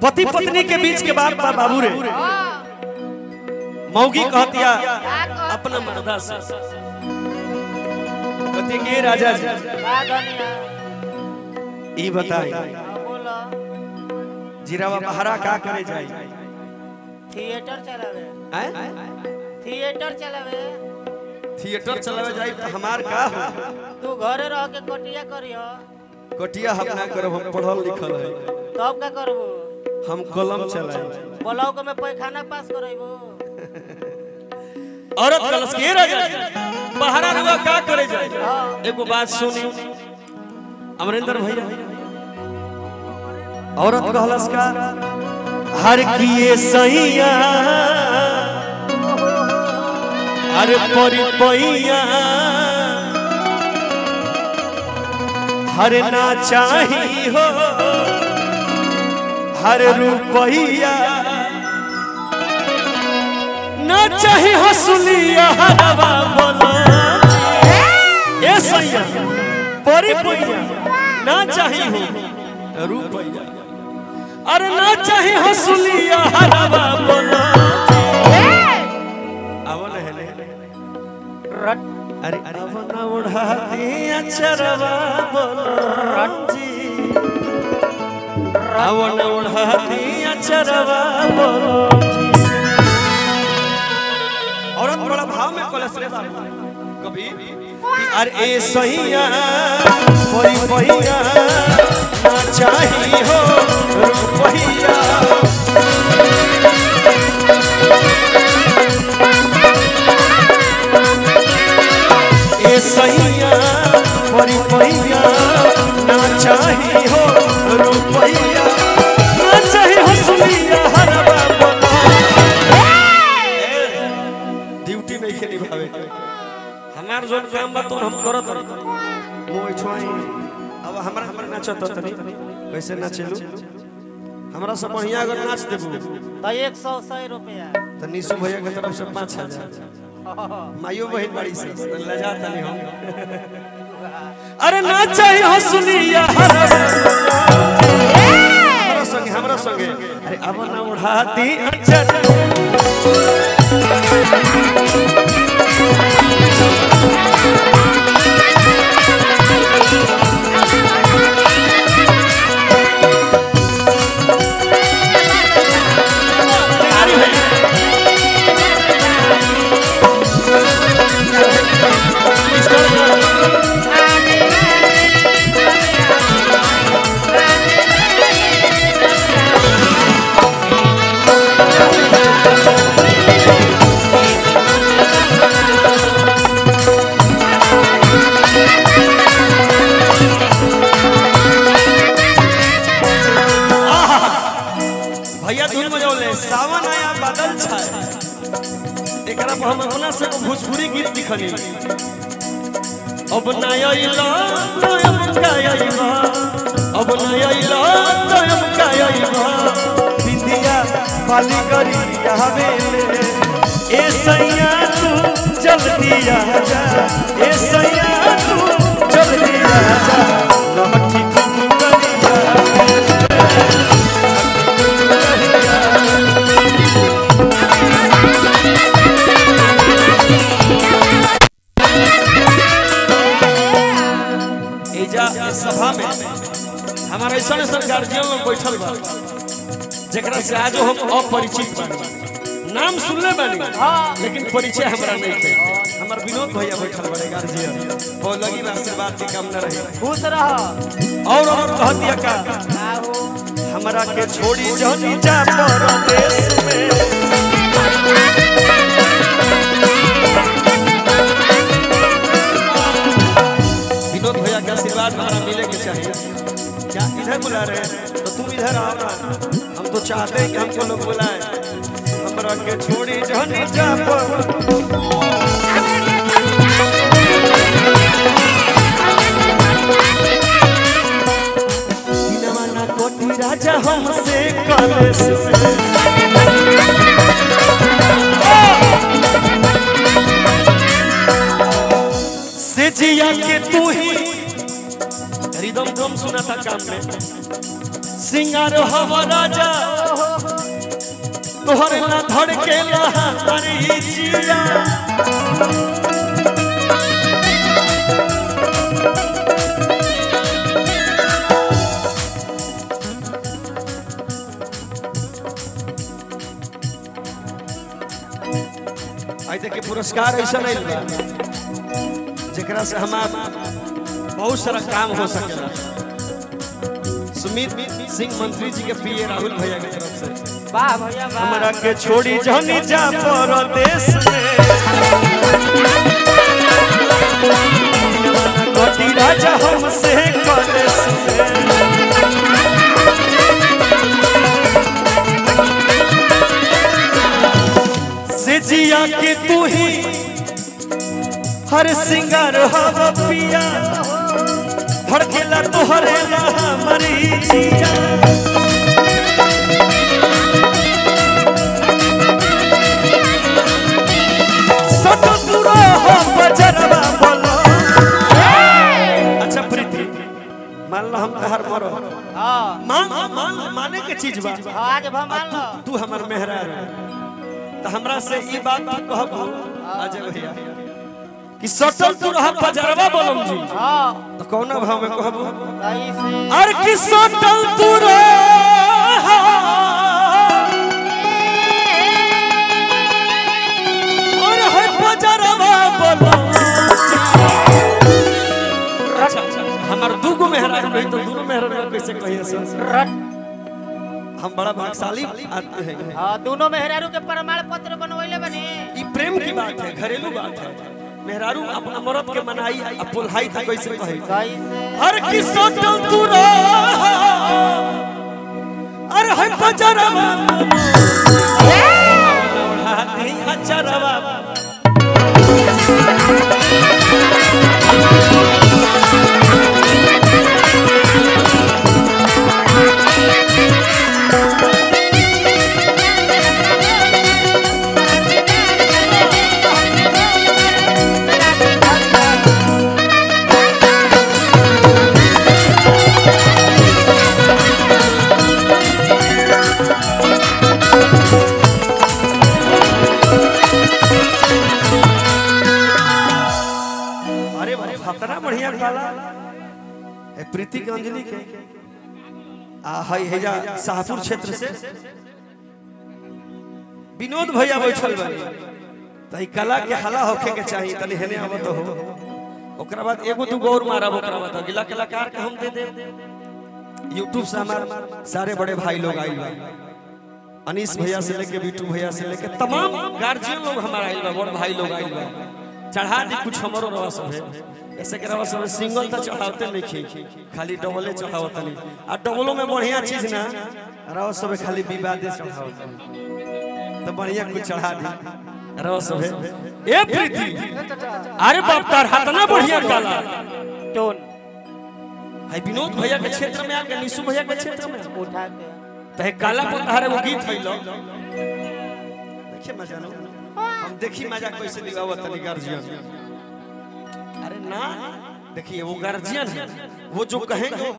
पति पत्नी के बीच के बात बा बाबू रे। मौगी कहतिया अपना मर्दा से कहती के राजा जी ई बताई जीरावा बहरा का करे जाई? थिएटर चलावे। थिएटर चलावे जाई तो हमार का हो? तू घरे रह के कोटिया करियो। कोटिया हम ना करब, हम पढ़ल लिखल है। तब का करबो? हम कलम चलाई। ब्लॉक में पैखाना पास करैबो। औरत कलस के राजा बहरा रुआ का करे जाई? एगो बात सुनी अमरेंद्र भैया, औरत कहलस का हर किए सैया अरे परिपैया हर ना चाही हो हर रुपैया ना चाही हसुलिया हरवा बोला ए सैया परिपैया ना चाही हो रुपैया अरे ना चाही हसुलिया हरवा बोला अवन है अरे अवन उड़ाती अचरवा बोला जी अवन उड़ाती अचरवा बोला जी। औरत बड़ा भाव में कलश रे बाबू कभी अरे ए सैया कोई पहिया ना चाही हो रुपैया ए सैया कोई पहिया ना चाही हो रुपैया ना चाही हसुलिया हरवा बोला ड्यूटी में के निभावे हमार जोन काम बा तो हम करत मोय छोई अब हमरा नाचत तनी कैसे नाचेलू हमरा से बढ़िया अगर नाच देबू तो 100 रुपया तो निशु भैया के तरफ से 5000 माइयो बहन बड़ी से लजा तनी हम अरे ना चाही हसुलिया हमरा संगे अरे अब ना उड़ाती अचर भैया धुन बजौले सावन आया बादल छाए एकरा पर हम अपना से भोजपुरी गीत लिखनी अब ना आइला तो हम गायइबा अब ना आइला तो हम गायइबा बिंदिया बाली करिया हवेले ए सैया तू जल्दी आ जा ए सैया तू जल्दी आ जा लहठी खूब करिया सभा में हमारा ऐसा गार्जियन लोग बैठल बा जेकरा से आज हम अपरिचित बानी नाम सुनले बानी लेकिन परिचय हमरा नहीं थे हमर विनोद भैया बैठल बड़े गार्जियन बहुत लगी आशीर्वाद की कामना रही खुश रह और कह दिया का हमरा के छोड़ी जनी जा परदेश में विनोद भैया का आशीर्वाद हमारा मिले के चाहिए क्या इधर बुला रहे हैं तो तुम इधर आओ ना हम तो चाहते हैं कि हमको लोग बुलाए हमरा के छोड़ी जनी जा बिना कोटी राजा हमसे कलेश से जिया के तू ही रिदम कम सुना था काम में सिंगार हवा राजा तोहरे ला धड़केला हमारी जिया आई देखिए पुरस्कार ऐसा नहीं बा जेकरा से हमार बहुत सारा काम हो सकेला। सुमित सिंह मंत्री जी के पीए राहुल भैया की तरफ से वाह भैया वाह। हमरा के छोड़ी जनी जा परदेश में कोटी राजा हमसे कलेश से जिया के तू ही हर सिंगार हवा पिया धड़केला तोहरे ला हमारी जिया सटो दूरो हो बजरवा बोलो। अच्छा प्रीति मान लो हम तहर मरो माने के चीज बा आज मान लो तू हमर मेहरा तो हमरा से ई बात कहब अजय भैया कि सटल तू रहा बजरवा बोलम जी तो कौना भाव में कहब अरे कि सटल तू रहा और है बजरवा बोलम। अच्छा हमर दुगो मेहरा रही तो दोनों मेहरा कैसे कहिए सर हम बड़ा भाग्यशाली आदमी हैं। हां दोनों मेहरारू के प्रमाण पत्र बनवैले बनी। ई प्रेम की बात है घरेलू बात है। मेहरारू अपना मर्द के मनाई अपुलहाई त कैसे कहे कैसे हर की सोटल तू रहा अरे है बजरवा हाथी हचरवा खतरा बढ़िया काला ए प्रीति के अंजलि के आ हई हेजा शाहपुर क्षेत्र से विनोद भैया बैठल बानी त ई कला के हला होखे के चाहिए तनी हेने आवत हो ओकरा बाद एगो दू गौर मारब ओकरा बाद अगला कलाकार के हम दे दे YouTube से हमार सारे बड़े भाई लोग आइल बा अनीश भैया से लेके बिट्टू भैया से लेके तमाम गार्जियन लोग हमारा आइल बा बड़ भाई लोग आइल बा चढ़ा दी कुछ हमरो रवा सब है ऐसे के रवा सब सिंगल त चढ़ावते नहीं खाली डबले चढ़ावत नहीं आ डबलो में बढ़िया चीज ना रवा सब खाली विवादे चढ़ावत तो बढ़िया कुछ चढ़ा दी रवा सब ए प्रीति अरे बाप तार हाथ ना बढ़िया काला टोन है विनोद भैया के क्षेत्र में आके निशु भैया के क्षेत्र में उठा के तहे काला पतारे वो गीत हइलो देखिए मजा लो हम देखी मजा कैसे दिखावत तनी गार्जियन अरे ना देखिए वो गार्जियन है वो जो कहेंगे